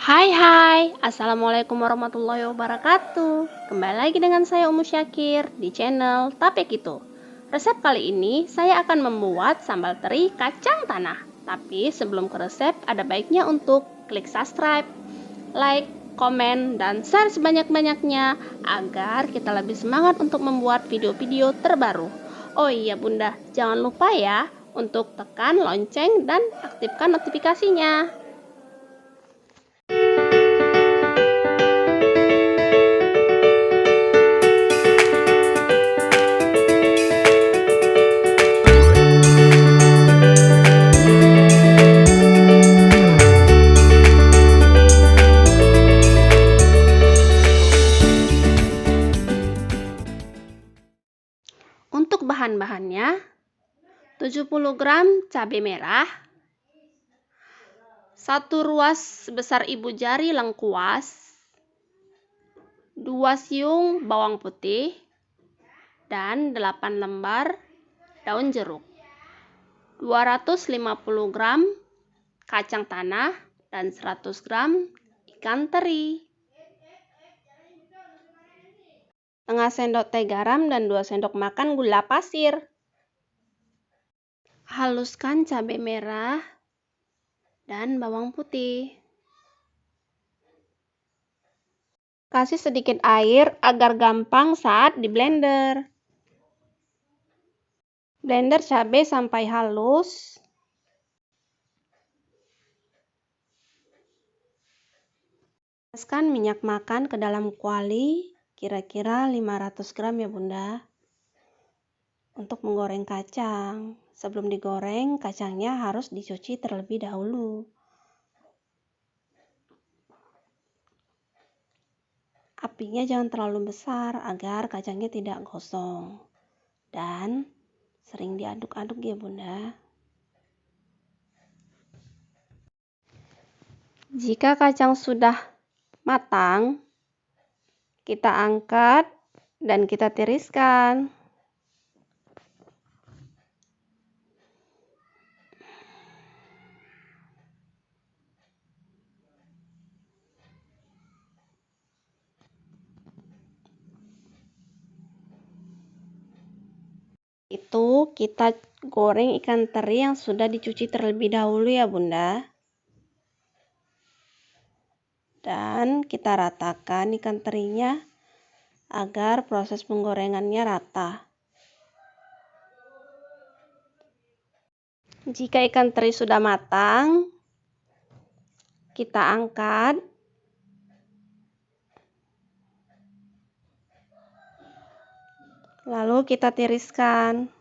Hai, Assalamualaikum warahmatullahi wabarakatuh. Kembali lagi dengan saya Umu Syakir di channel Tape Gitu. Resep kali ini saya akan membuat sambal teri kacang tanah. Tapi sebelum ke resep, ada baiknya untuk klik subscribe, like, komen, dan share sebanyak-banyaknya agar kita lebih semangat untuk membuat video-video terbaru. Oh iya bunda, jangan lupa ya untuk tekan lonceng dan aktifkan notifikasinya. Untuk bahan-bahannya, 70 gram cabai merah, 1 ruas sebesar ibu jari lengkuas, 2 siung bawang putih, dan 8 lembar daun jeruk, 250 gram kacang tanah, dan 100 gram ikan teri, setengah sendok teh garam dan 2 sendok makan gula pasir. Haluskan cabai merah dan bawang putih. Kasih sedikit air agar gampang saat di blender. Blender cabai sampai halus. Panaskan minyak makan ke dalam kuali, kira-kira 500 gram ya bunda. Untuk menggoreng kacang, sebelum digoreng kacangnya harus dicuci terlebih dahulu. Apinya jangan terlalu besar agar kacangnya tidak gosong. Dan sering diaduk-aduk ya bunda. Jika kacang sudah matang, kita angkat dan kita tiriskan. Itu kita goreng ikan teri yang sudah dicuci terlebih dahulu ya bunda. Dan kita ratakan ikan terinya agar proses penggorengannya rata. Jika ikan teri sudah matang, kita angkat. Lalu kita tiriskan.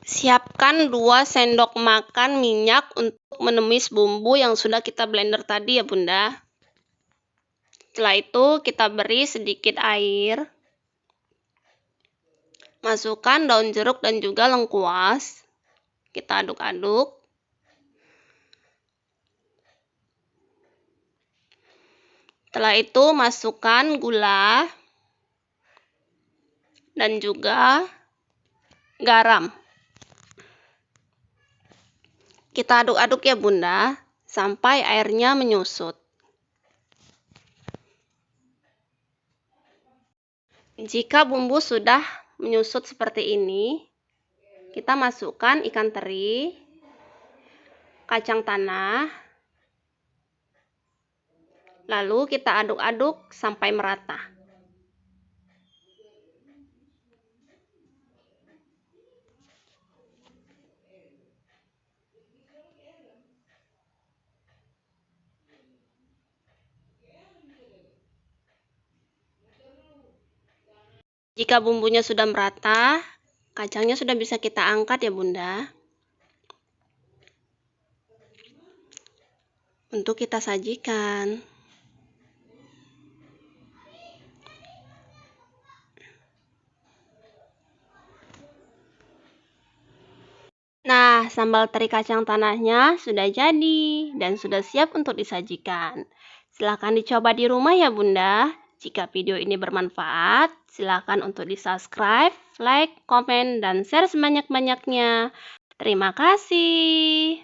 Siapkan 2 sendok makan minyak untuk menumis bumbu yang sudah kita blender tadi ya bunda. Setelah itu kita beri sedikit air. Masukkan daun jeruk dan juga lengkuas. Kita aduk-aduk. Setelah itu masukkan gula dan juga garam. Kita aduk-aduk ya bunda sampai airnya menyusut. Jika bumbu sudah menyusut seperti ini, kita masukkan ikan teri, kacang tanah, lalu kita aduk-aduk sampai merata. Jika bumbunya sudah merata, kacangnya sudah bisa kita angkat ya bunda. Untuk kita sajikan. Nah, sambal teri kacang tanahnya sudah jadi dan sudah siap untuk disajikan. Silahkan dicoba di rumah ya bunda. Jika video ini bermanfaat, silakan untuk di-subscribe, like, komen, dan share sebanyak-banyaknya. Terima kasih.